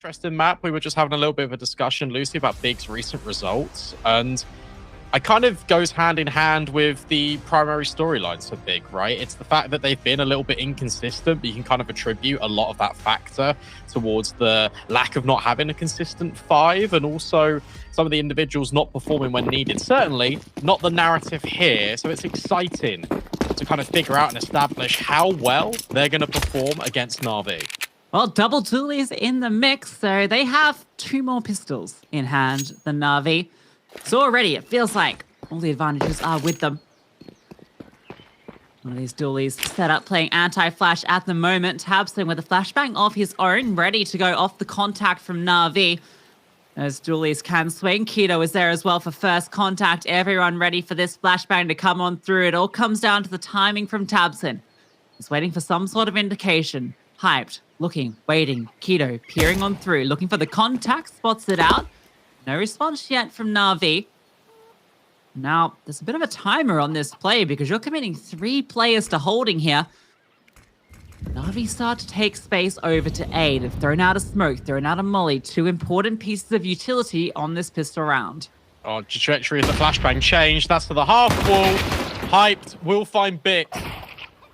Interesting map. We were just having a little bit of a discussion, Lucy, about Big's recent results, and it kind of goes hand in hand with the primary storylines for Big, right? It's the fact that they've been a little bit inconsistent, but you can kind of attribute a lot of that factor towards the lack of not having a consistent five, and also some of the individuals not performing when needed. Certainly not the narrative here, so it's exciting to kind of figure out and establish how well they're going to perform against NaVi. Well, double dualies in the mix, so they have 2 more pistols in hand than NaVi. So already it feels like all the advantages are with them. One of these dualies set up playing anti-flash at the moment. tabseN with a flashbang of his own, ready to go off the contact from NaVi. Those dualies can swing. Keto is there as well for first contact. Everyone ready for this flashbang to come on through. It all comes down to the timing from tabseN. He's waiting for some sort of indication. Hyped, looking, waiting. Keto peering on through, looking for the contact, spots it out. No response yet from NaVi. Now, there's a bit of a timer on this play because you're committing 3 players to holding here. NaVi start to take space over to A. They've thrown out a smoke, thrown out a molly. 2 important pieces of utility on this pistol round. Oh, trajectory of the flashbang changed. That's to the half wall. Hyped will find Big.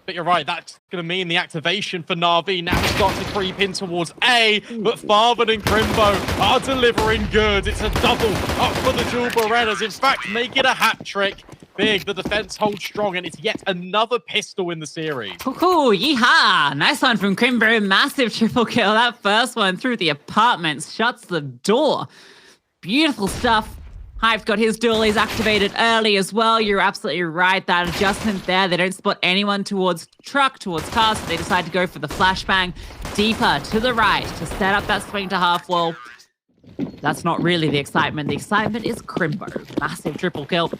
But you're right, that's going to mean the activation for NaVi now starts to creep in towards A, but Farben and Crimbo are delivering good. It's a double up for the dual Berettas. In fact, make it a hat trick. Big, the defense holds strong, and it's yet another pistol in the series. Cool, yeehaw! Nice one from Crimbo. Massive triple kill. That first one through the apartments shuts the door. Beautiful stuff. Hype's got his dualies activated early as well. You're absolutely right. That adjustment there, they don't spot anyone towards truck, towards cars. So they decide to go for the flashbang deeper to the right to set up that swing to half wall. That's not really the excitement. The excitement is Crimbo. Massive triple kill.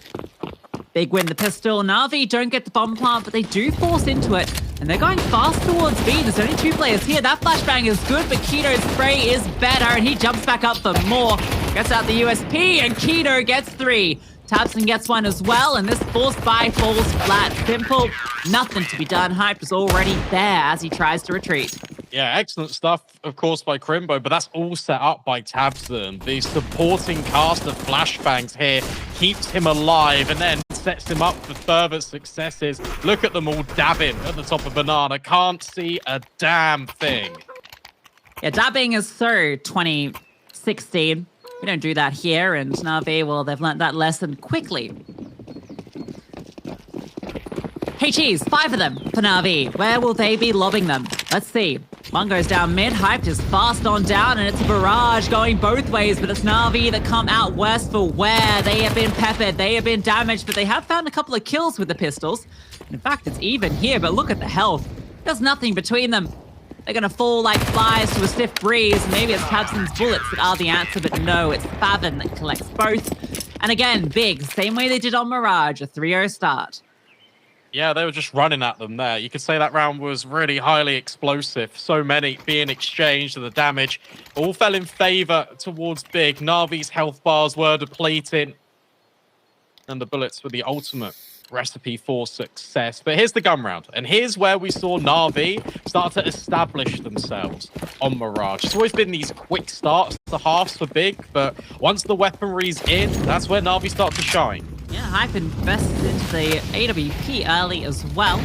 Big win the pistol. NaVi don't get the bomb plant, but they do force into it. And they're going fast towards B. There's only 2 players here. That flashbang is good, but Keto's spray is better, and he jumps back up for more. Gets out the USP, and Keto gets 3. tabseN gets 1 as well, and this force buy falls flat. Simple, nothing to be done. Hype is already there as he tries to retreat. Yeah, excellent stuff, of course, by Crimbo, but that's all set up by tabseN. The supporting cast of flashbangs here keeps him alive and then sets him up for further successes. Look at them all dabbing at the top of Banana. Can't see a damn thing. Yeah, dabbing is so 2016. We don't do that here, and NaVi, well, they've learnt that lesson quickly. Hey, cheese, 5 of them for NaVi. Where will they be lobbing them? Let's see. One goes down mid, Hyped is fast on down, and it's a barrage going both ways, but it's NaVi that come out worse for wear. They have been peppered, they have been damaged, but they have found a couple of kills with the pistols. In fact, it's even here, but look at the health. There's nothing between them. They're going to fall like flies to a stiff breeze. Maybe it's tabseN's bullets that are the answer, but no, it's Farben that collects both. And again, Big, same way they did on Mirage, a 3-0 start. Yeah, they were just running at them there. You could say that round was really highly explosive. So many being exchanged, and the damage all fell in favor towards Big. NaVi's health bars were depleting, and the bullets were the ultimate recipe for success. But here's the gun round, and here's where we saw NaVi start to establish themselves on Mirage. It's always been these quick starts to halves for Big, but once the weaponry's in, that's where NaVi start to shine. Yeah, Hype invests into the AWP early as well.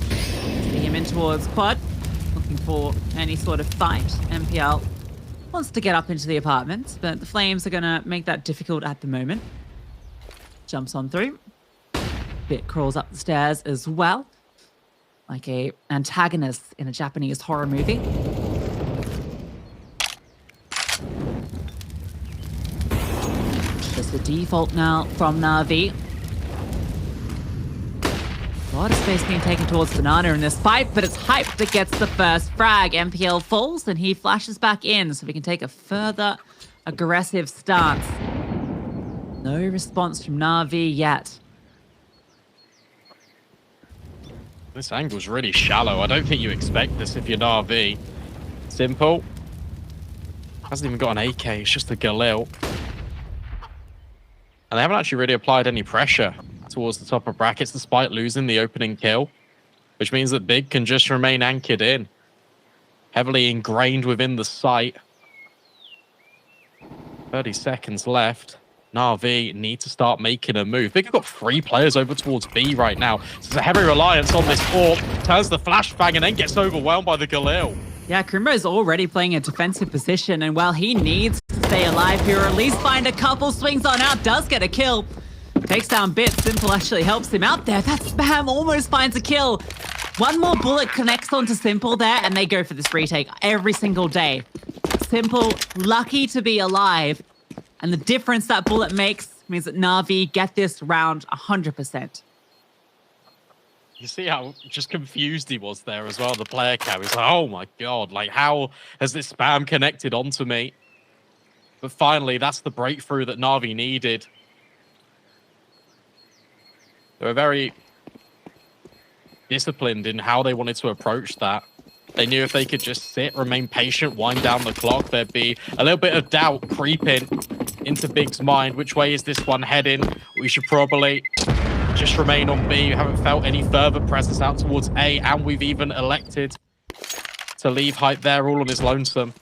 Sending him in towards quad, looking for any sort of fight. MPL wants to get up into the apartments, but the Flames are going to make that difficult at the moment. Jumps on through. Bit crawls up the stairs as well, like a antagonist in a Japanese horror movie. Just the default now from NaVi. A lot of space being taken towards Banana in this fight, but it's Hype that gets the first frag. MPL falls, and he flashes back in so we can take a further aggressive stance. No response from NaVi yet. This angle's really shallow. I don't think you expect this if you're NaVi. Simple. Hasn't even got an AK, it's just a Galil. And they haven't actually really applied any pressure towards the top of brackets despite losing the opening kill, which means that Big can just remain anchored in. heavily ingrained within the site. 30 seconds left. NaVi need to start making a move. Big have got 3 players over towards B right now. So there's a heavy reliance on this AWP. Turns the flashbang and then gets overwhelmed by the Galil. Yeah, Crimbo's already playing a defensive position, and while he needs to stay alive here, or at least find a couple swings on out, does get a kill. Takes down Bit. Simple actually helps him out there. That spam almost finds a kill. One more bullet connects onto Simple there, and they go for this retake every single day. Simple, lucky to be alive. And the difference that bullet makes means that NaVi get this round 100%. You see how just confused he was there as well, the player cam. He's like, oh my God, like how has this spam connected onto me? But finally, that's the breakthrough that NaVi needed. They were very disciplined in how they wanted to approach that. They knew if they could just sit, remain patient, wind down the clock, there'd be a little bit of doubt creeping into Big's mind. Which way is this one heading? We should probably just remain on B. We haven't felt any further presence out towards A, and we've even elected to leave Hype there all on his lonesome.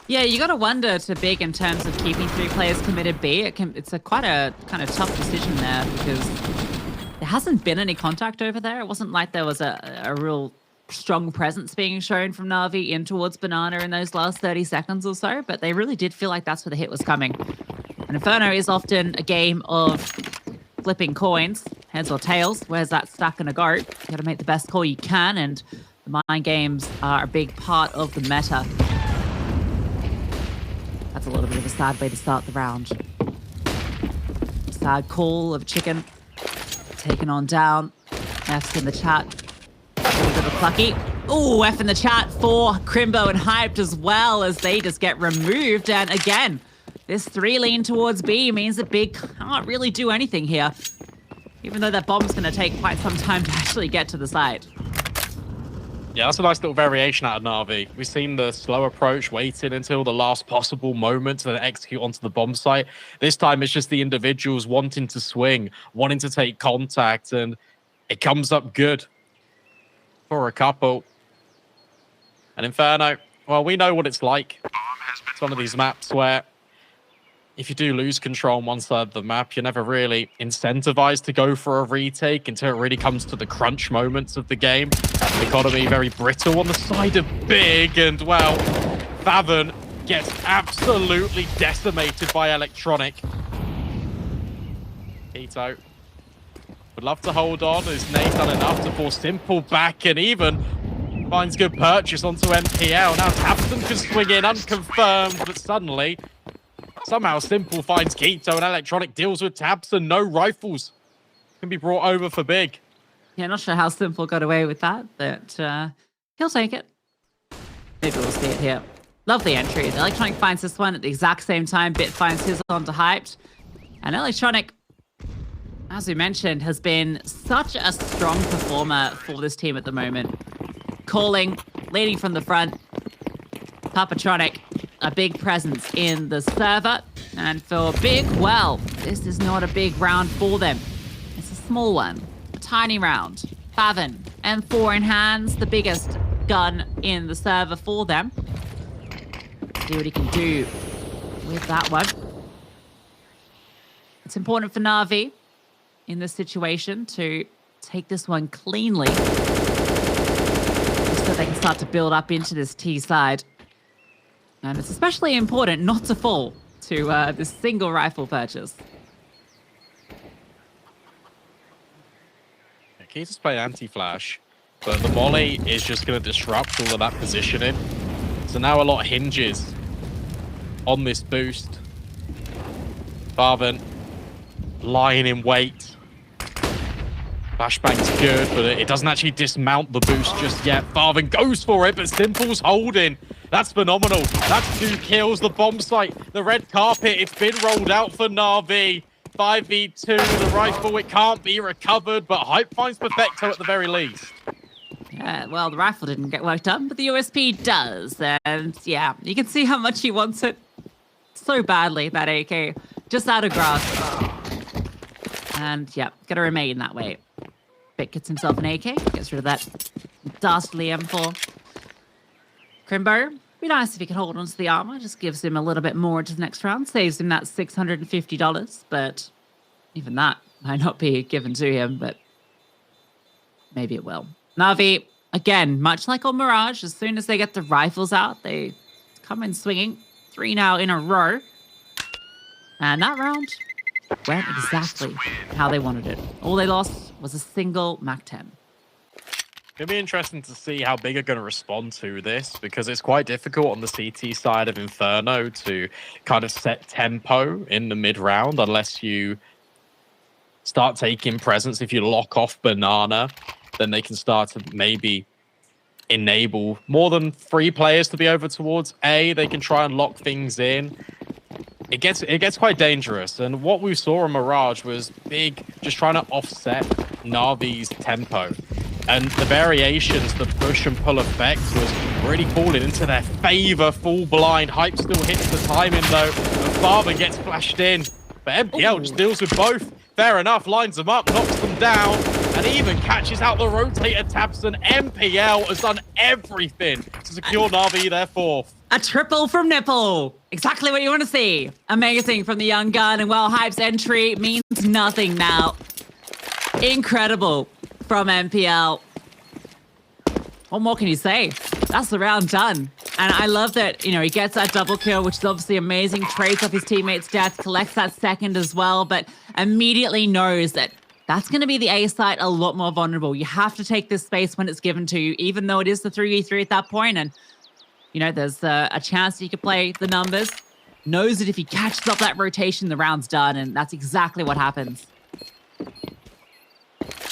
Yeah, you got to wonder to Big in terms of keeping 3 players committed B. It's quite a kind of tough decision there because there hasn't been any contact over there. It wasn't like there was a real strong presence being shown from NaVi in towards Banana in those last 30 seconds or so, but they really did feel like that's where the hit was coming. And Inferno is often a game of flipping coins, heads or tails. Where's that stack gonna go? You gotta make the best call you can, and the mind games are a big part of the meta. That's a little bit of a sad way to start the round. Sad call of Chicken taken on down. F's in the chat. A little bit of a plucky. Ooh, F in the chat for Crimbo and Hyped as well, as they just get removed. And again, this 3 lean towards B means that Big can't really do anything here, even though that bomb's going to take quite some time to actually get to the site. Yeah, that's a nice little variation out of NaVi. We've seen the slow approach, waiting until the last possible moment to then execute onto the bomb site. This time it's just the individuals wanting to swing, wanting to take contact, and it comes up good for a couple. And Inferno, well, we know what it's like. It's one of these maps where if you do lose control on one side of the map, you're never really incentivized to go for a retake until it really comes to the crunch moments of the game. The economy very brittle on the side of Big, and well, Faven gets absolutely decimated by Electronic. Keto would love to hold on. Is Nate done enough to force Simple back, and even finds good purchase onto MPL. Now Tabson can swing in unconfirmed, but suddenly somehow Simple finds Keto, and Electronic deals with Tabson. No rifles can be brought over for Big. Yeah, not sure how Simple got away with that, but he'll take it. Maybe we'll see it here. Lovely entry. The Electronic finds this one at the exact same time. Bit finds his onto Hyped. And Electronic, as we mentioned, has been such a strong performer for this team at the moment. Calling, leading from the front. Papatronic, a big presence in the server. And for Big, well, this is not a big round for them. It's a small one. Tiny round. Faven, M4 in hands, the biggest gun in the server for them. See what he can do with that one. It's important for NaVi in this situation to take this one cleanly, just so they can start to build up into this T side. And it's especially important not to fall to this single rifle purchase. Keys play anti-flash, but the molly is just going to disrupt all of that positioning. So now a lot hinges on this boost. Faven lying in wait. Flashbang's good, but it doesn't actually dismount the boost just yet. Faven goes for it, but Simple's holding. That's phenomenal. That's 2 kills. The bomb site, the red carpet, it's been rolled out for NaVi. 5v2, the rifle, it can't be recovered, but Hype finds Perfecto at the very least. Yeah, well, the rifle didn't get work done, but the USP does. And yeah, you can see how much he wants it so badly, that AK, just out of grasp. And yeah, gotta remain that way. Bit gets himself an AK, gets rid of that dastardly M4. Crimbo, be nice if he could hold on to the armor. Just gives him a little bit more into the next round. Saves him that $650. But even that might not be given to him. But maybe it will. NaVi, again, much like on Mirage, as soon as they get the rifles out, they come in swinging. 3 now in a row. And that round went exactly how they wanted it. All they lost was a single MAC-10. It'll be interesting to see how Big are going to respond to this, because it's quite difficult on the CT side of Inferno to kind of set tempo in the mid-round unless you start taking presence. If you lock off Banana, then they can start to maybe enable more than 3 players to be over towards A. They can try and lock things in. It gets quite dangerous, and what we saw on Mirage was Big just trying to offset NaVi's tempo. And the variations, the push and pull effect was really falling into their favor. Full blind. Hype still hits the timing though. And Father gets flashed in. But MPL just deals with both. Fair enough. Lines them up, knocks them down, and even catches out the rotator tabs. And MPL has done everything to secure NaVi their 4th. A triple from Nipple. Exactly what you want to see. Amazing from the young gun. And well, Hype's entry means nothing now. Incredible from MPL. What more can you say? That's the round done. And I love that, he gets that double kill, which is obviously amazing. Trades off his teammate's death, collects that second as well, but immediately knows that that's going to be the A site a lot more vulnerable. You have to take this space when it's given to you, even though it is the 3v3 at that point. And, there's a chance that you could play the numbers. Knows that if he catches up that rotation, the round's done, and that's exactly what happens.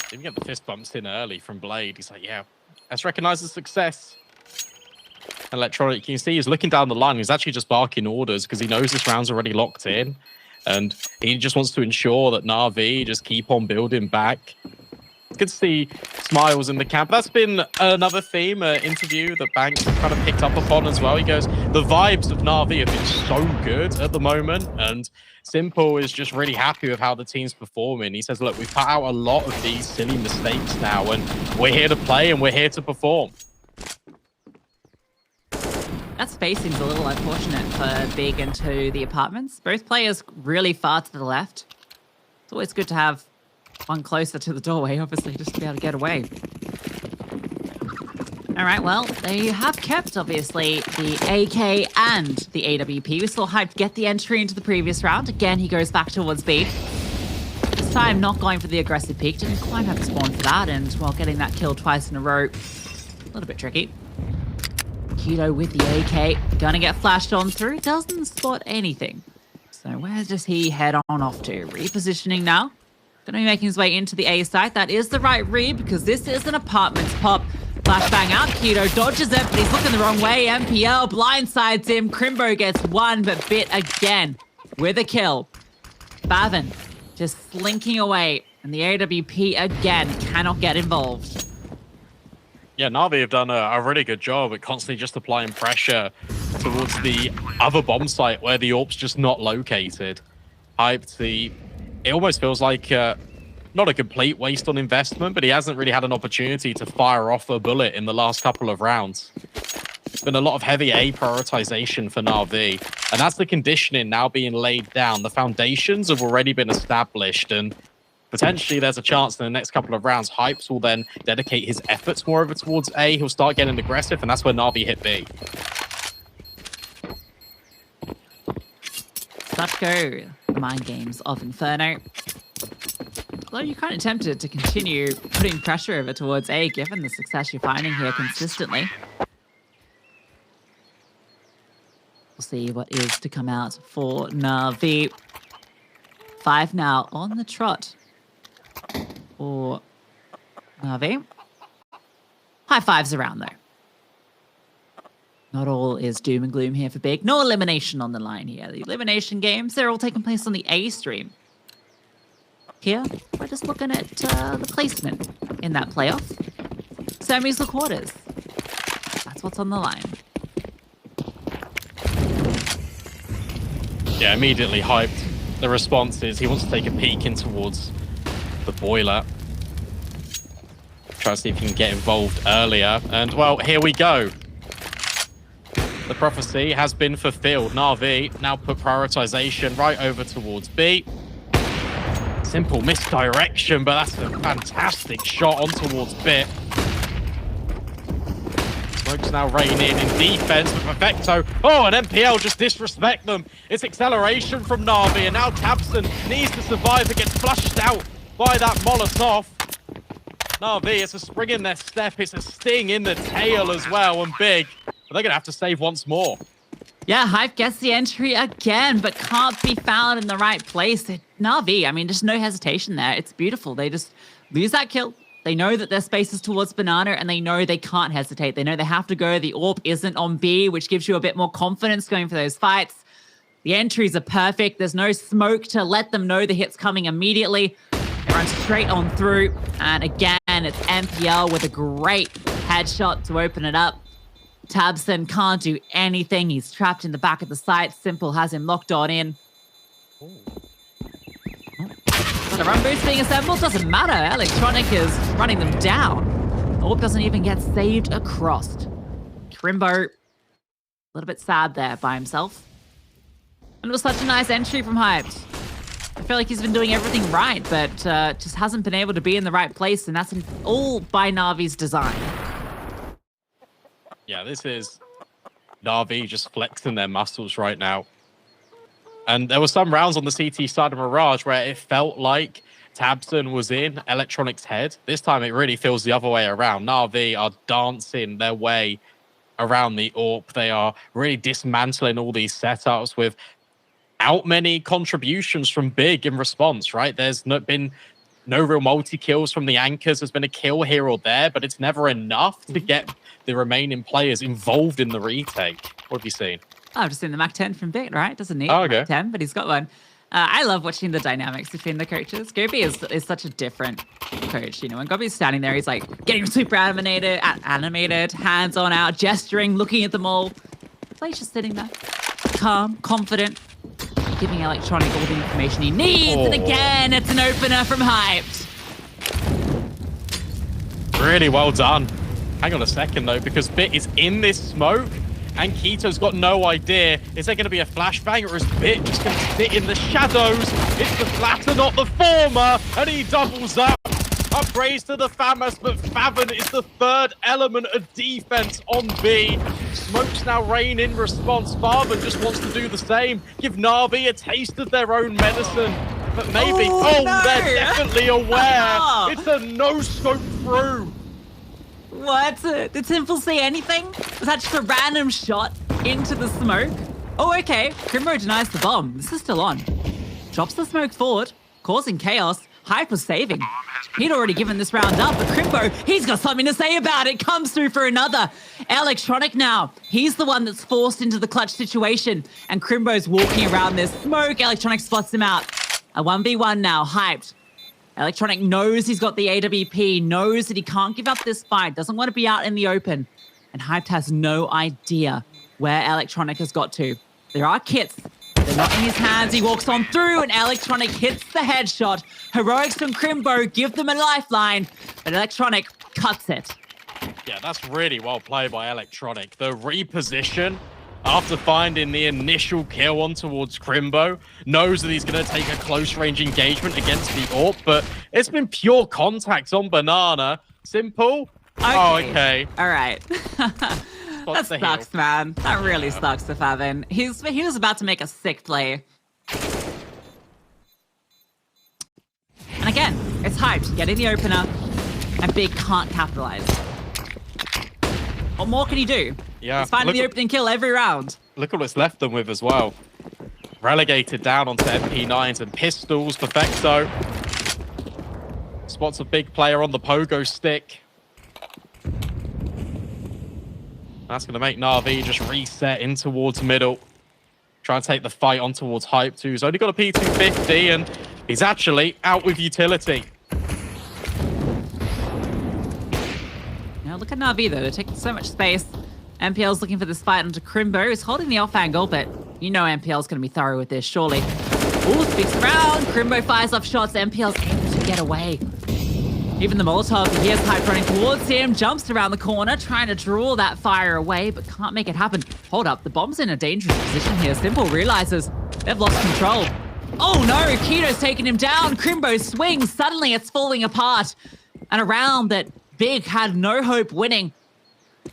Didn't get the fist bumps in early from Blade. He's like, yeah, let's recognize the success. Electronic, you can see he's looking down the line. He's actually just barking orders because he knows this round's already locked in. And he just wants to ensure that NaVi just keep on building back. It's good to see smiles in the camp. That's been another theme, interview that Banks kind of picked up upon as well. He goes, the vibes of NaVi have been so good at the moment. And Simple is just really happy with how the team's performing. He says, look, we've cut out a lot of these silly mistakes now, and we're here to play and we're here to perform. That spacing's a little unfortunate for Big into the apartments. Both players really far to the left. It's always good to have one closer to the doorway, obviously, just to be able to get away. All right, well, they have kept, obviously, the AK and the AWP. We saw Hype get the entry into the previous round. Again, he goes back towards B. This time, not going for the aggressive peek. Didn't quite have a spawn for that, and, well, getting that kill twice in a row, a little bit tricky. Keto with the AK, gonna get flashed on through, doesn't spot anything. So where does he head on off to? Repositioning now. Gonna be making his way into the A site. That is the right read because this is an apartments pop. Flashbang out, Keto dodges it, but he's looking the wrong way. MPL blindsides him. Crimbo gets one, but bit again with a kill. Bavin just slinking away, and the AWP again cannot get involved. Yeah, NaVi have done a really good job at constantly just applying pressure towards the other bomb site where the AWP's just not located. Hyped, it almost feels like not a complete waste on investment, but he hasn't really had an opportunity to fire off a bullet in the last couple of rounds. It's been a lot of heavy A prioritization for NaVi, and that's the conditioning now being laid down. The foundations have already been established, and potentially there's a chance in the next couple of rounds, Hypes will then dedicate his efforts more over towards A. He'll start getting aggressive, and that's where NaVi hit B. Such go the mind games of Inferno. Although you're kind of tempted to continue putting pressure over towards A, given the success you're finding here consistently. We'll see what is to come out for NaVi. 5 now on the trot for NaVi. High fives around, though. Not all is doom and gloom here for Big. No elimination on the line here. The elimination games, they're all taking place on the A stream. Here, we're just looking at the placement in that playoff. Semis or quarters. That's what's on the line. Yeah, immediately Hyped. The response is he wants to take a peek in towards the boiler. Try to see if he can get involved earlier. And, well, here we go. The prophecy has been fulfilled. NaVi now put prioritization right over towards B. Simple misdirection, but that's a fantastic shot on towards B. Smoke's now raining in defense with Perfecto. Oh, and MPL just disrespect them. It's acceleration from NaVi, and now Tabson needs to survive and gets flushed out by that Molotov. NaVi, it's a spring in their step. It's a sting in the tail as well, and Big. But they're going to have to save once more. Yeah, Hype gets the entry again, but can't be found in the right place. NaVi, I mean, just no hesitation there. It's beautiful. They just lose that kill. They know that their space is towards Banana, and they know they can't hesitate. They know they have to go. The AWP isn't on B, which gives you a bit more confidence going for those fights. The entries are perfect. There's no smoke to let them know the hit's coming immediately. They run straight on through. And again, it's MPL with a great headshot to open it up. Tabson can't do anything. He's trapped in the back of the site. Simple has him locked on in. The run boost being assembled doesn't matter. Electronic is running them down. Orb doesn't even get saved across. Crimbo, a little bit sad there by himself. And it was such a nice entry from Hyped. I feel like he's been doing everything right, but just hasn't been able to be in the right place, and that's all by NaVi's design. Yeah, this is NaVi just flexing their muscles right now. And there were some rounds on the CT side of Mirage where it felt like Tabson was in Electronic's head. This time it really feels the other way around. NaVi are dancing their way around the AWP. They are really dismantling all these setups without many contributions from Big in response, right? There's been no real multi-kills from the anchors. There's been a kill here or there, but it's never enough to get the remaining players involved in the retake. What have you seen? I've just seen the Mac 10 from Big, right? Doesn't need Mac 10, but he's got one. I love watching the dynamics between the coaches. Gobi is such a different coach. You know, when Gobi's standing there, he's like getting super animated, hands on out, gesturing, looking at them all. Play's just sitting there, calm, confident, giving Electronic all the information he needs. And again, it's an opener from Hyped. Really well done. Hang on a second, though, because Bit is in this smoke, and Keto's got no idea. Is there going to be a flashbang, or is Bit just going to sit in the shadows? It's the latter, not the former, and he doubles up. Upgrades to the FAMAS, but Favon is the third element of defense on B. Smoke's now rain in response. Favon just wants to do the same. Give NaVi a taste of their own medicine. But maybe, no. They're definitely aware. It's a no-scope through. What? Did Simple say anything? Was that just a random shot into the smoke? Oh, okay. Crimbo denies the bomb. This is still on. Drops the smoke forward, causing chaos. Hype was saving. He'd already given this round up, but Crimbo, he's got something to say about it. Comes through for another. Electronic now. He's the one that's forced into the clutch situation. And Crimbo's walking around this smoke. Electronic spots him out. A 1v1 now. Hyped. Electronic knows he's got the AWP, knows that he can't give up this fight, doesn't want to be out in the open. And Hyped has no idea where Electronic has got to. There are kits. They're not in his hands. He walks on through, and Electronic hits the headshot. Heroics from Crimbo give them a lifeline, but Electronic cuts it. Yeah, that's really well played by Electronic. The reposition after finding the initial kill on towards Crimbo, knows that he's going to take a close range engagement against the AWP, but it's been pure contact on Banana. Simple. Okay. Oh, okay. All right. That sucks, man. That really sucks to Favon. He was about to make a sick play. And again, it's Hyped, getting the opener, and Big can't capitalize. What more can he do? Yeah. He's finding the opening kill every round. Look at what's left them with as well. Relegated down onto MP9s and pistols. Perfecto. Spots a big player on the pogo stick. That's going to make NaVi just reset in towards middle. Try and take the fight on towards Hype 2. He's only got a P250 and he's actually out with utility. Now look at NaVi though, they're taking so much space. MPL's looking for this fight onto Crimbo. He's holding the off angle, but you know MPL's going to be thorough with this, surely. Ooh, speaks around. Crimbo fires off shots. MPL's able to get away. Even the Molotov, he hears Hype running towards him, jumps around the corner, trying to draw that fire away, but can't make it happen. Hold up, the bomb's in a dangerous position here. Simple realizes they've lost control. Oh no, Keto's taking him down. Crimbo swings, suddenly it's falling apart. And a round that Big had no hope winning.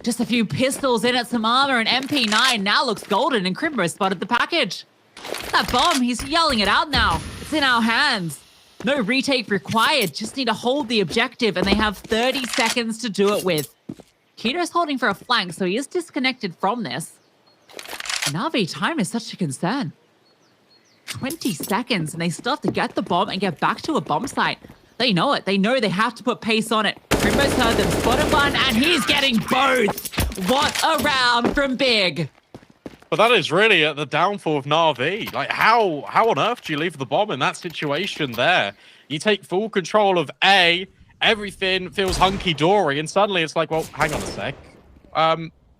Just a few pistols in it, some armor, and MP9 now looks golden, and Crimbo spotted the package. That bomb, he's yelling it out now. It's in our hands. No retake required, just need to hold the objective, and they have 30 seconds to do it with. Keto's holding for a flank, so he is disconnected from this. NaVi, time is such a concern. 20 seconds, and they still have to get the bomb and get back to a bomb site. They know it. They know they have to put pace on it. Crimbo's heard them, spotted one, and he's getting both. What a round from Big. But that is really the downfall of NaVi. Like, how on earth do you leave the bomb in that situation there? You take full control of A, everything feels hunky-dory, and suddenly it's like, well, hang on a sec.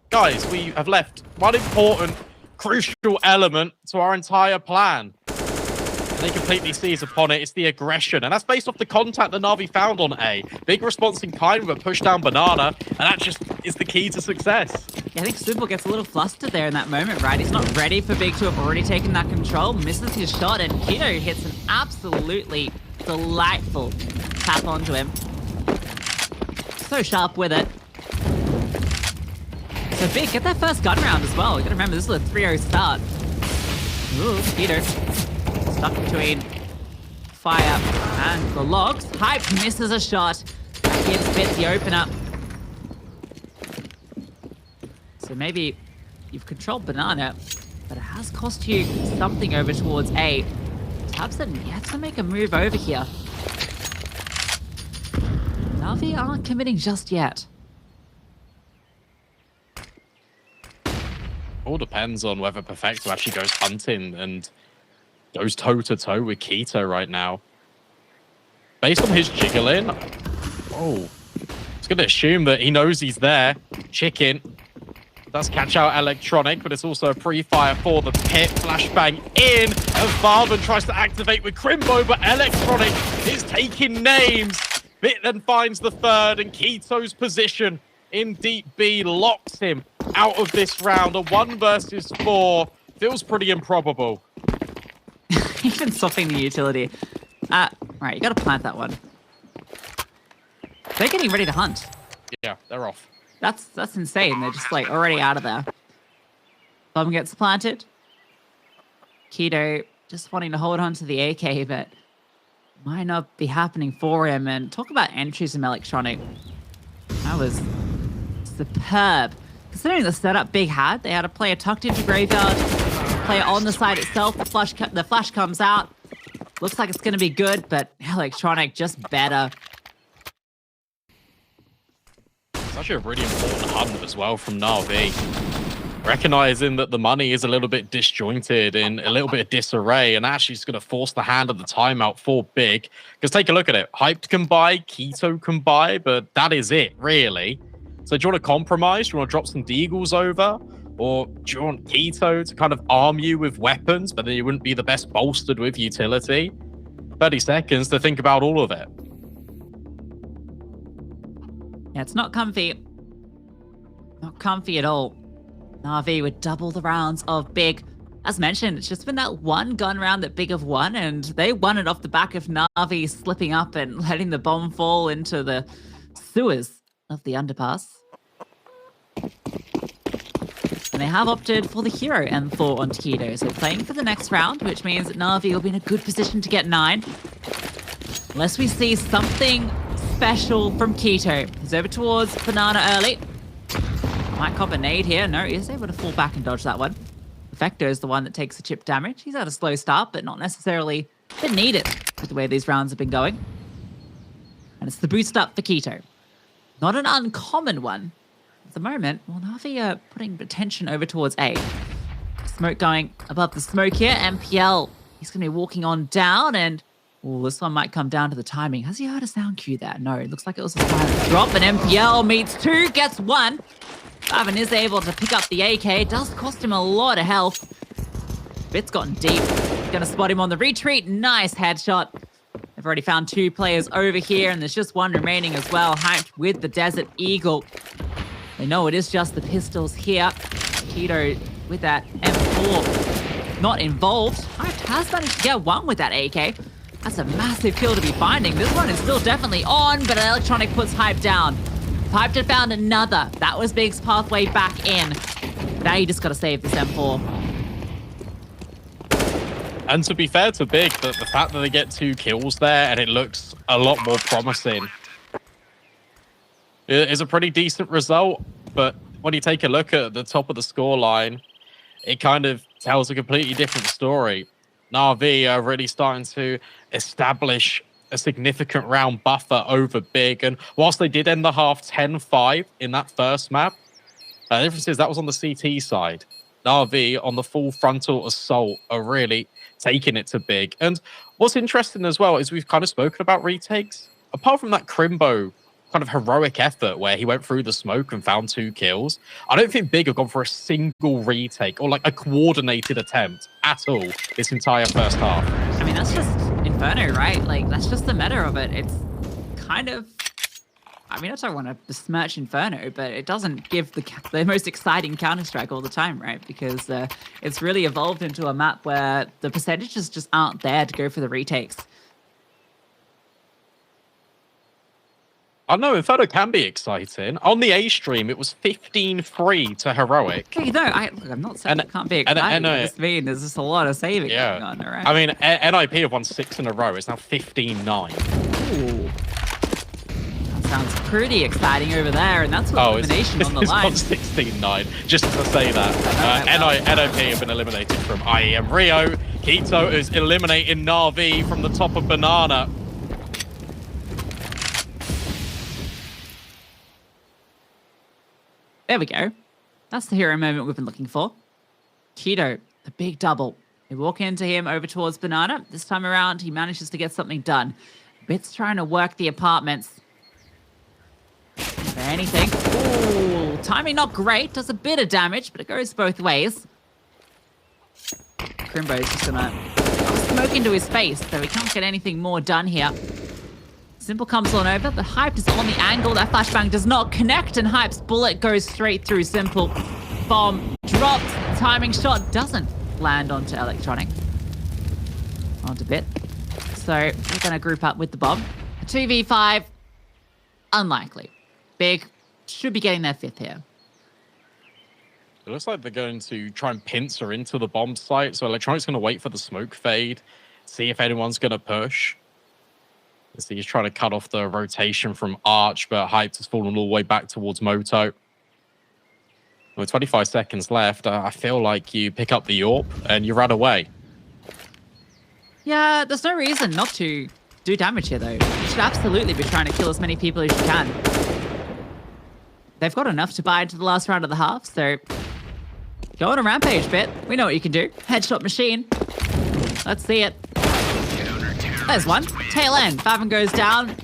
Guys, we have left one important, crucial element to our entire plan. And they completely seize upon it. It's the aggression. And that's based off the contact that NaVi found on A. Big response in kind with a push down banana. And that just is the key to success. Yeah, I think Simple gets a little flustered there in that moment, right? He's not ready for Big to have already taken that control. Misses his shot, and Keto hits an absolutely delightful tap onto him. So sharp with it. So Big, get that first gun round as well. You gotta remember, this is a 3-0 start. Ooh, Keto. Stuck between fire and the logs. Hype misses a shot. That gives Bit the opener. So maybe you've controlled Banana, but it has cost you something over towards A. Tabson yet to make a move over here. NaVi aren't committing just yet. All depends on whether Perfecto actually goes hunting and goes toe-to-toe with Keto right now. Based on his jiggling, oh, I was going to assume that he knows he's there. Chicken does catch out Electronic, but it's also a pre-fire for the pit. Flashbang in, and Varman tries to activate with Crimbo, but Electronic is taking names. Bit then finds the third, and Keto's position in deep B locks him out of this round. A 1 versus 4 feels pretty improbable. Even swapping the utility. Right, you gotta plant that one. They're getting ready to hunt. Yeah, they're off. That's insane. They're just like already out of there. Bomb gets planted. Keto just wanting to hold on to the AK, but might not be happening for him. And talk about entries from Electronic. That was superb. Considering the setup Big had, they had a player tucked into graveyard, player on the side itself. The flash comes out. Looks like it's going to be good, but Electronic just better. It's actually a really important hunt as well from NaVi. Recognizing that the money is a little bit disjointed in a little bit of disarray, and actually is going to force the hand of the timeout for Big. Because take a look at it. Hyped can buy, Keto can buy, but that is it, really. So do you want to compromise? Do you want to drop some Deagles over? Or do you want Keto to kind of arm you with weapons, but then you wouldn't be the best bolstered with utility? 30 seconds to think about all of it. Yeah, it's not comfy. Not comfy at all. NaVi would double the rounds of Big. As mentioned, it's just been that one gun round that Big have won, and they won it off the back of NaVi slipping up and letting the bomb fall into the sewers of the underpass. And they have opted for the hero and Thor on Keto, so playing for the next round, which means that NaVi will be in a good position to get 9. Unless we see something special from Keto. He's over towards Banana early. Might cop a nade here. No, he's able to fall back and dodge that one. Perfecto is the one that takes the chip damage. He's had a slow start, but not necessarily been needed with the way these rounds have been going. And it's the boost up for Keto. Not an uncommon one. At the moment, well, NaVi are putting attention over towards A. Smoke going above the smoke here. MPL, he's going to be walking on down, and this one might come down to the timing. Has he heard a sound cue there? No, it looks like it was a silent drop, and MPL meets 2, gets 1. Ivan is able to pick up the AK. It does cost him a lot of health. Bit's gotten deep. Gonna spot him on the retreat. Nice headshot. They've already found 2 players over here, and there's just 1 remaining as well, hyped with the Desert Eagle. They know it is just the pistols here. Keto with that M4 not involved. Hyped has managed to get 1 with that AK. That's a massive kill to be finding. This one is still definitely on, but Electronic puts Hype down. Hyped had found another. That was Big's pathway back in. Now you just got to save this M4. And to be fair to Big, the fact that they get 2 kills there and it looks a lot more promising is a pretty decent result. But when you take a look at the top of the scoreline, it kind of tells a completely different story. NaVi are really starting to establish a significant round buffer over Big. And whilst they did end the half 10-5 in that first map, the difference is that was on the CT side. NaVi on the full frontal assault are really taking it to Big. And what's interesting as well is we've kind of spoken about retakes. Apart from that Crimbo kind of heroic effort where he went through the smoke and found 2 kills, I don't think Big have gone for a single retake or like a coordinated attempt at all this entire first half. I mean, that's just Inferno, right? Like, that's just the meta of it. It's kind of... I mean, I don't want to besmirch Inferno, but it doesn't give the most exciting Counter-Strike all the time, right? Because it's really evolved into a map where the percentages just aren't there to go for the retakes. I know Inferno can be exciting. On the A stream, it was 15-3 to Heroic. Okay, no, I'm not saying it can't be exciting. I just mean there's just a lot of saving going on, right? I mean, NIP have won 6 in a row. It's now 15-9. Ooh. That sounds pretty exciting over there, and that's with elimination on the line. It's not 16-9, just to say that. NIP have been eliminated from IEM Rio. Keto is eliminating NaVi from the top of Banana. There we go. That's the hero moment we've been looking for. Keto, the big double. They walk into him over towards Banana. This time around, he manages to get something done. Bit's trying to work the apartments. For anything. Ooh, timing not great. Does a bit of damage, but it goes both ways. Crimbo's just gonna smoke into his face, so he can't get anything more done here. Simple comes on over. The Hype is on the angle. That flashbang does not connect, and Hype's bullet goes straight through Simple. Bomb dropped. Timing shot doesn't land onto Electronic. Onto Bit. So we're going to group up with the bomb. A 2v5. Unlikely. Big should be getting their 5th here. It looks like they're going to try and pincer into the bomb site. So Electronic's going to wait for the smoke fade. See if anyone's going to push. So he's trying to cut off the rotation from Arch, but Hyped has fallen all the way back towards Moto. With 25 seconds left, I feel like you pick up the AWP and you run away. Yeah, there's no reason not to do damage here, though. You should absolutely be trying to kill as many people as you can. They've got enough to buy into the last round of the half, so go on a rampage, Bit. We know what you can do. Headshot machine. Let's see it. There's one. Tail end. Favin goes down.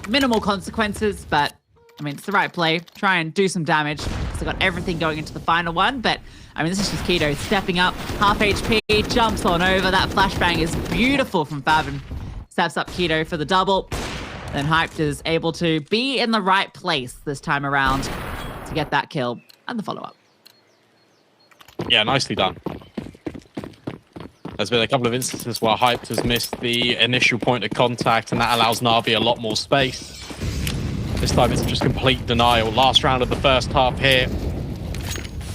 Minimal consequences, but I mean, it's the right play. Try and do some damage. So got everything going into the final one, but I mean, this is just Keto stepping up. Half HP, jumps on over. That flashbang is beautiful from Favin. Steps up Keto for the double. Then Hyped is able to be in the right place this time around to get that kill and the follow-up. Yeah, nicely done. There's been a couple of instances where Hyped has missed the initial point of contact, and that allows NaVi a lot more space. This time it's just complete denial. Last round of the first half here.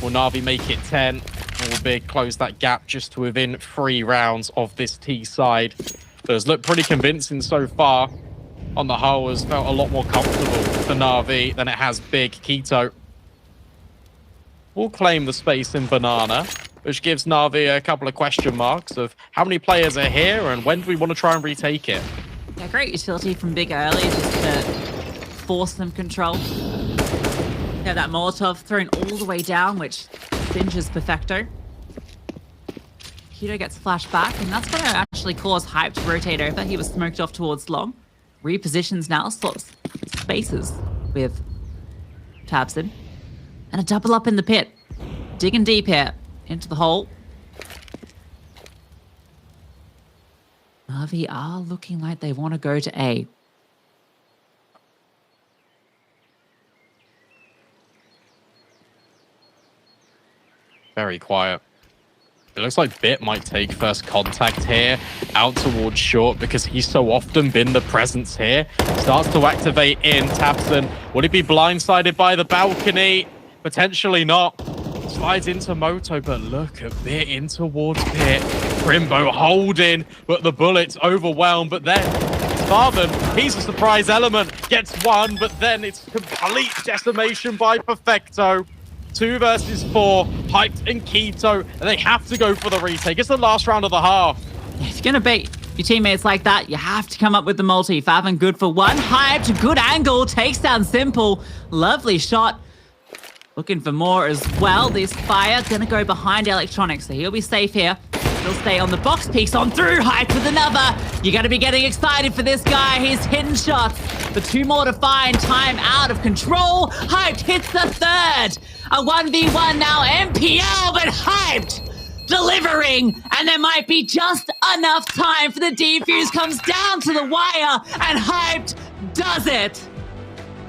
Will NaVi make it 10? Or will Big close that gap just to within 3 rounds of this T side? But it's looked pretty convincing so far. On the whole, has felt a lot more comfortable for NaVi than it has Big. Keto will claim the space in Banana, which gives NaVi a couple of question marks of how many players are here and when do we want to try and retake it. Yeah, great utility from Big early just to force some control. Yeah, that Molotov thrown all the way down, which singes Perfecto. Keto gets flashed back, and that's going to actually cause Hype to rotate over. He was smoked off towards long. Repositions now, slots spaces with Tabson. And a double up in the pit. Digging deep here into the hole. NaVi are looking like they want to go to A. Very quiet. It looks like Bit might take first contact here, out towards short, because he's so often been the presence here. Starts to activate in. Tabson, would he be blindsided by the balcony? Potentially not. Slides into Moto, but look at Bit in towards Bit. Crimbo holding, but the bullet's overwhelmed. But then Farthen, he's a surprise element. Gets one, but then it's complete decimation by Perfecto. 2 versus 4, Hyped and Keto, and they have to go for the retake. It's the last round of the half. If you're going to beat your teammates like that, you have to come up with the multi. Faven good for one. Hyped, good angle, takes down Simple. Lovely shot. Looking for more as well. This fire going to go behind Electronics, so he'll be safe here. He'll stay on the box, peeks on through. Hyped with another. You got to be getting excited for this guy. He's hitting shots. The 2 more to find. Time out of control. Hyped hits the third. A 1v1 now, MPL, but Hyped delivering. And there might be just enough time for the defuse. Comes down to the wire, and Hyped does it.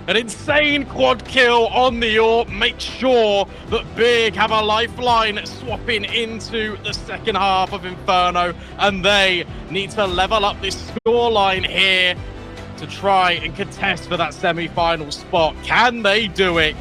An insane quad kill on the AWP. Make sure that Big have a lifeline swapping into the second half of Inferno, and they need to level up this scoreline here to try and contest for that semi-final spot. Can they do it?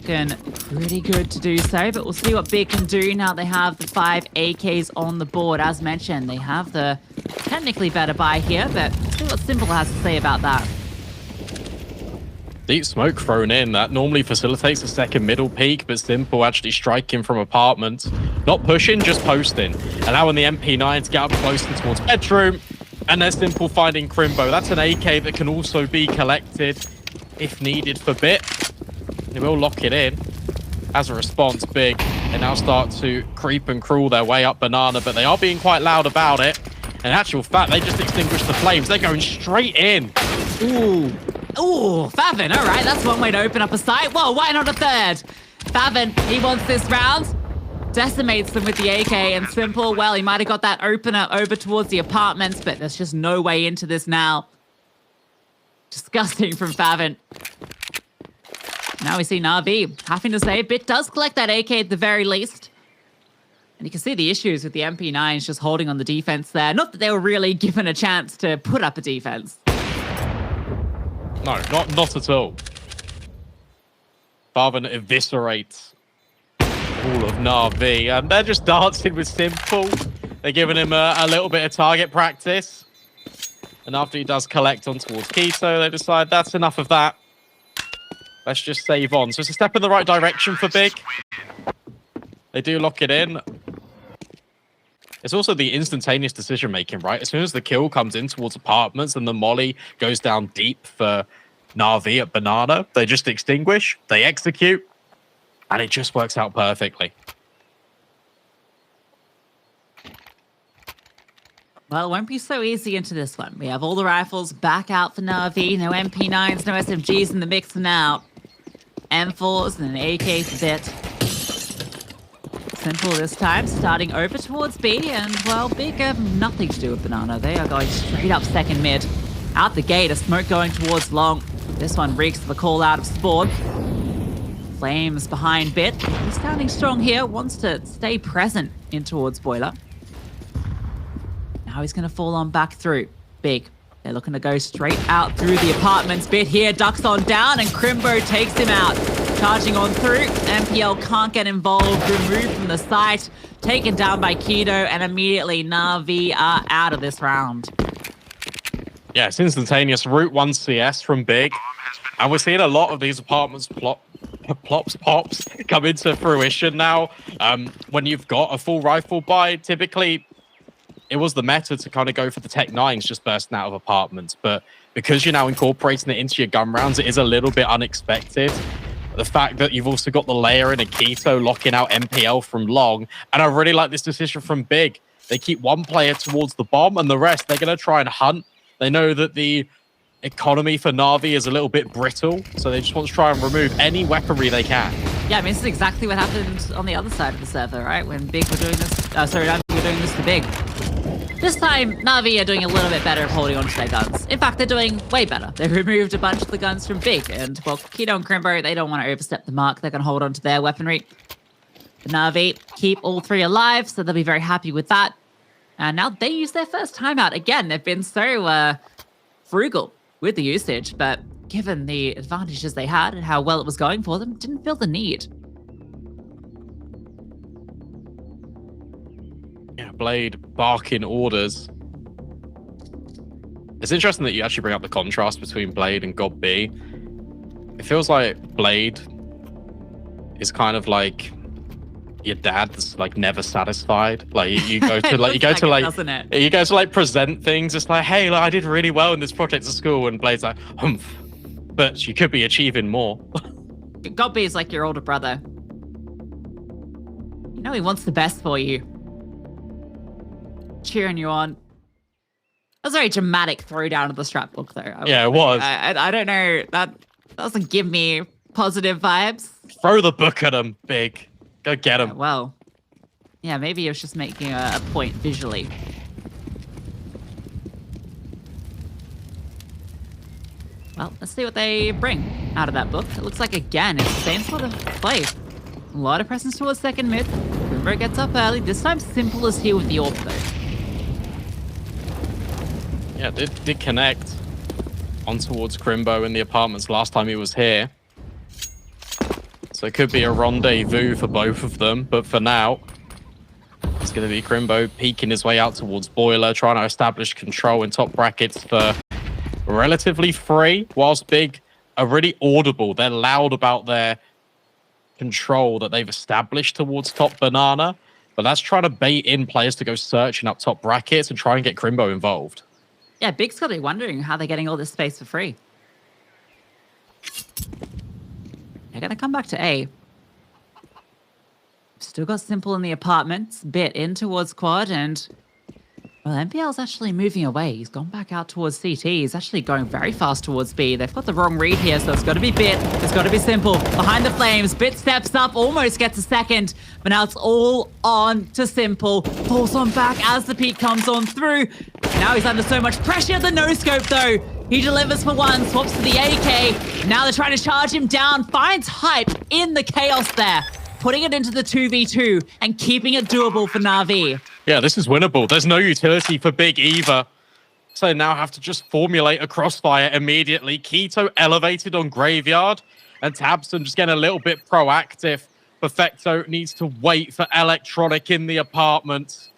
looking pretty good to do so, but we'll see what Big can do now they have the 5 AKs on the board. As mentioned, they have the technically better buy here, but let's see what Simple has to say about that. Deep smoke thrown in. That normally facilitates a second middle peak, but Simple actually striking from apartments. Not pushing, just posting. Allowing the MP9 to get up close and towards bedroom. And there's Simple finding Crimbo. That's an AK that can also be collected if needed for Bit. They will lock it in. As a response, Big, they now start to creep and crawl their way up Banana, but they are being quite loud about it. In actual fact, they just extinguished the flames. They're going straight in. Ooh, Favin, all right, that's one way to open up a site. Whoa, why not a third? Favin, he wants this round. Decimates them with the AK, and Simple, well, he might have got that opener over towards the apartments, but there's just no way into this now. Disgusting from Favin. Now we see NaVi having to say Bit does collect that AK at the very least. And you can see the issues with the MP9s just holding on the defense there. Not that they were really given a chance to put up a defense. No, not at all. Favin eviscerates all of NaVi, and they're just dancing with Simple. They're giving him a little bit of target practice. And after he does collect on towards Keto, they decide that's enough of that. Let's just save on. So it's a step in the right direction for Big. They do lock it in. It's also the instantaneous decision-making, right? As soon as the kill comes in towards apartments and the molly goes down deep for NaVi at Banana, they just extinguish, they execute, and it just works out perfectly. Well, it won't be so easy into this one. We have all the rifles back out for NaVi. No MP9s, no SMGs in the mix for now. M4s and an AK for Bit. Simple this time, starting over towards B, and, well, Big have nothing to do with Banana. They are going straight up second mid. Out the gate, a smoke going towards long. This one reeks of the call out of Spawn. Flames behind Bit. He's standing strong here, wants to stay present in towards Boiler. Now he's going to fall on back through. Big. They're looking to go straight out through the apartments. Bit here, ducks on down, and Crimbo takes him out. Charging on through. MPL can't get involved. Removed from the site. Taken down by Keto, and immediately NaVi are out of this round. Yeah, it's instantaneous. Route 1 CS from Big. And we're seeing a lot of these apartments pops come into fruition now. When you've got a full rifle buy, typically it was the meta to kind of go for the Tech 9s just bursting out of apartments. But because you're now incorporating it into your gun rounds, it is a little bit unexpected. The fact that you've also got the layer in a Keto locking out MPL from long. And I really like this decision from Big. They keep one player towards the bomb, and the rest, they're going to try and hunt. They know that the economy for NaVi is a little bit brittle, so they just want to try and remove any weaponry they can. Yeah, I mean, this is exactly what happened on the other side of the server, right? When Big were doing this, NaVi were doing this to Big. This time, NaVi are doing a little bit better at holding on to their guns. In fact, they're doing way better. They've removed a bunch of the guns from Big, and, well, Keto and Crimbo, they don't want to overstep the mark. They're going to hold on to their weaponry. The NaVi keep all three alive, so they'll be very happy with that. And now they use their first timeout. Again, they've been so frugal with the usage, but given the advantages they had and how well it was going for them, didn't feel the need. Yeah, Blade barking orders. It's interesting that you actually bring up the contrast between Blade and God B. It feels like Blade is kind of like your dad that's like never satisfied. Like you go to like you go to like present things. It's like, hey, like, I did really well in this project at school, and Blade's like, humph, but you could be achieving more. God B is like your older brother. You know he wants the best for you. Cheering you on. That was a very dramatic throwdown of the scrapbook, though. Yeah, it was. I don't know. That doesn't give me positive vibes. Throw the book at him, Big. Go get him. Well, yeah, maybe he was just making a point visually. Well, let's see what they bring out of that book. It looks like, again, it's the same sort of play. A lot of presence towards second mid. Crimbo gets up early. This time, Simple is here with the AWP, though. Yeah, did connect on towards Crimbo in the apartments last time he was here. So it could be a rendezvous for both of them. But for now, it's going to be Crimbo peeking his way out towards Boiler, trying to establish control in top brackets for relatively free, whilst Big are really audible. They're loud about their control that they've established towards top Banana, but that's trying to bait in players to go searching up top brackets and try and get Crimbo involved. Yeah, Big's got to be wondering how they're getting all this space for free. They're going to come back to A. Still got Simple in the apartments, bit in towards quad, and well, NPL's actually moving away. He's gone back out towards CT. He's actually going very fast towards B. They've got the wrong read here, so it's got to be Bit. It's got to be Simple. Behind the flames, Bit steps up, almost gets a second, but now it's all on to Simple. Falls on back as the peak comes on through. Now he's under so much pressure. The no-scope, though. He delivers for one, swaps to the AK. Now they're trying to charge him down. Finds Hype in the chaos there, putting it into the 2v2 and keeping it doable for NaVi. Yeah, this is winnable. There's no utility for Big either. So they now have to just formulate a crossfire immediately. Keto elevated on Graveyard, and Tabson just getting a little bit proactive. Perfecto needs to wait for Electronic in the apartment.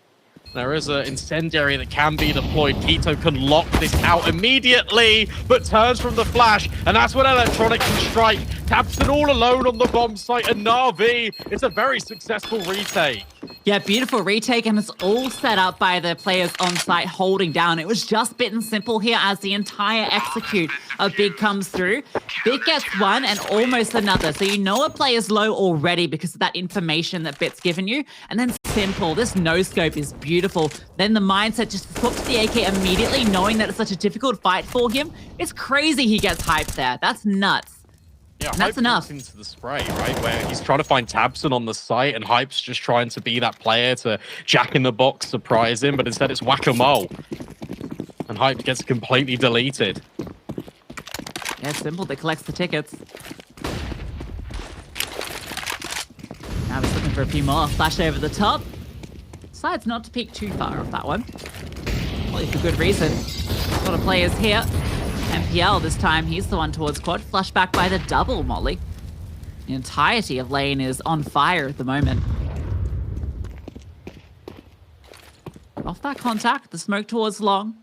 There is an incendiary that can be deployed. Keto can lock this out immediately, but turns from the flash, and that's when Electronic can strike. Tabson all alone on the bomb site, and NaVi, it's a very successful retake. Yeah, beautiful retake, and it's all set up by the players on site holding down. It was just Bit and Simple here as the entire execute of Big comes through. Big gets one and almost another, so you know a player's low already because of that information that Bit's given you. And then Simple, this no-scope is beautiful. Then the mindset just flips the AK immediately, knowing that it's such a difficult fight for him. It's crazy he gets hyped there. That's nuts. Yeah, and that's enough. Into the spray, right? Where he's trying to find Tabson on the site, and Hype's just trying to be that player to jack in the box, surprise him, but instead it's whack-a-mole. And Hype gets completely deleted. Yeah, Simple that collects the tickets. Now he's looking for a few more. Flash over the top. Decides not to peek too far off that one. Probably for good reason. A lot of players here. NPL this time, he's the one towards quad. Flush back by the double, Molly. The entirety of lane is on fire at the moment. Off that contact, the smoke towards long.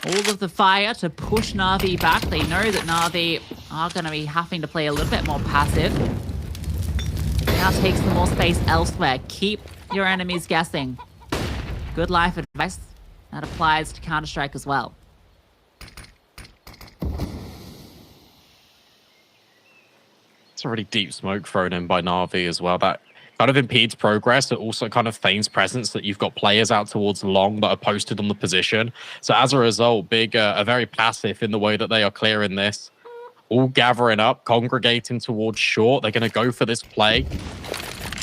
All of the fire to push NaVi back. They know that NaVi are going to be having to play a little bit more passive. Now take some more space elsewhere. Keep your enemies guessing. Good life advice. That applies to Counter-Strike as well. It's a really deep smoke thrown in by NaVi as well. That kind of impedes progress. It also kind of feigns presence that you've got players out towards long that are posted on the position. So as a result, Big are very passive in the way that they are clearing this. All gathering up, congregating towards short. They're going to go for this play.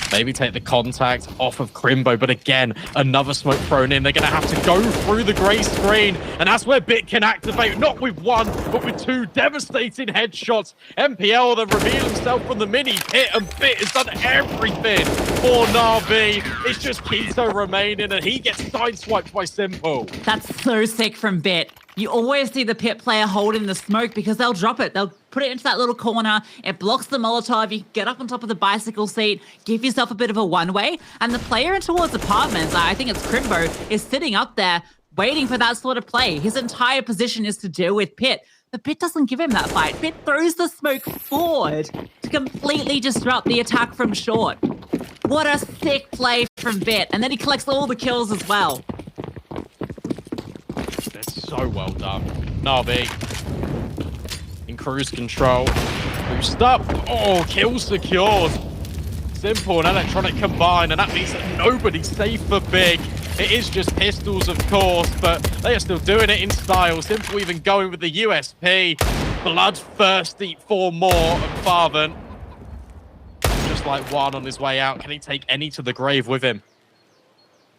Maybe take the contact off of Crimbo, but again, another smoke thrown in. They're going to have to go through the grey screen, and that's where Bit can activate, not with one, but with two devastating headshots. NPL then reveal himself from the mini pit, and Bit has done everything for NaVi. It's just Keto remaining, and he gets sideswiped by Simple. That's so sick from Bit. You always see the pit player holding the smoke because they'll drop it. They'll put it into that little corner. It blocks the Molotov. You get up on top of the bicycle seat, give yourself a bit of a one-way. And the player in towards apartments, I think it's Crimbo, is sitting up there waiting for that sort of play. His entire position is to deal with Pit. The Pit doesn't give him that fight. Pit throws the smoke forward to completely disrupt the attack from short. What a sick play from Bit. And then he collects all the kills as well. That's so well done. NaVi in cruise control. Boost up. Oh, kill secured. Simple and Electronic combined, and that means that nobody's safe for Big. It is just pistols, of course, but they are still doing it in style. Simple even going with the USP. Bloodthirsty for more of Farven. Just like one on his way out. Can he take any to the grave with him?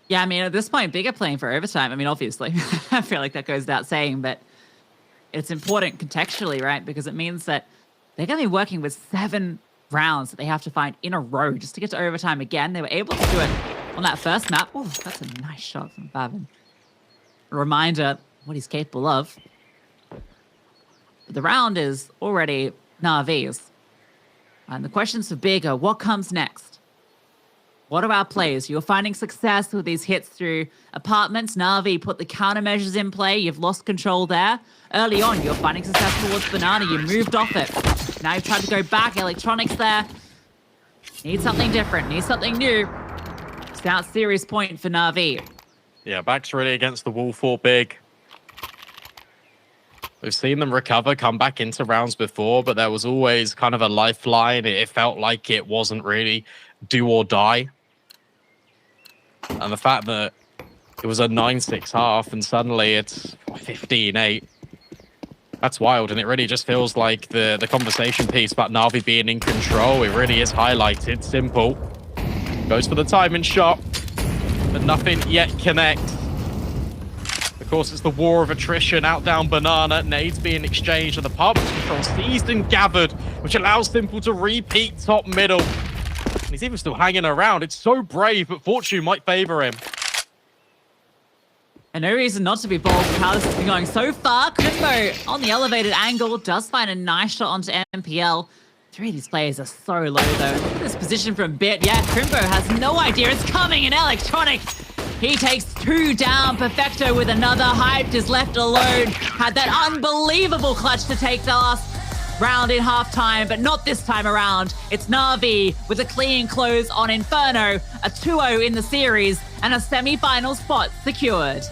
Yeah, I mean, at this point, Big are playing for overtime. I mean, obviously, I feel like that goes without saying, but it's important contextually, right? Because it means that they're going to be working with 7 rounds that they have to find in a row just to get to overtime again. They were able to do it on that first map. Oh, that's a nice shot from Bavin. A reminder what he's capable of. But the round is already NaVi's. And the questions for Big are, what comes next? What are our plays? You're finding success with these hits through apartments. NaVi put the countermeasures in play. You've lost control there. Early on, you're finding success towards Banana. You moved off it. Now you've tried to go back. Electronics there. Need something different. Need something new. It's out serious point for NaVi. Yeah, back's really against the wall for Big. We've seen them recover, come back into rounds before, but there was always kind of a lifeline. It felt like it wasn't really do or die. And the fact that it was a 9-6 half and suddenly it's 15-8. That's wild, and it really just feels like the conversation piece about NaVi being in control, it really is highlighted. Simple. Goes for the timing shot, but nothing yet connects. Of course, it's the war of attrition. Out down Banana, nades being exchanged, and the apartment control seized and gathered, which allows Simple to repeat top middle. And he's even still hanging around. It's so brave, but fortune might favor him. And no reason not to be bold with how this has been going so far. Crimbo on the elevated angle does find a nice shot onto MPL. Three of these players are so low, though. Look at this position from Bit. Yeah, Crimbo has no idea it's coming in Electronic. He takes 2 down. Perfecto with another. Hyped is left alone. Had that unbelievable clutch to take the last round in halftime, but not this time around. It's NaVi with a clean close on Inferno, a 2-0 in the series, and a semi-final spot secured.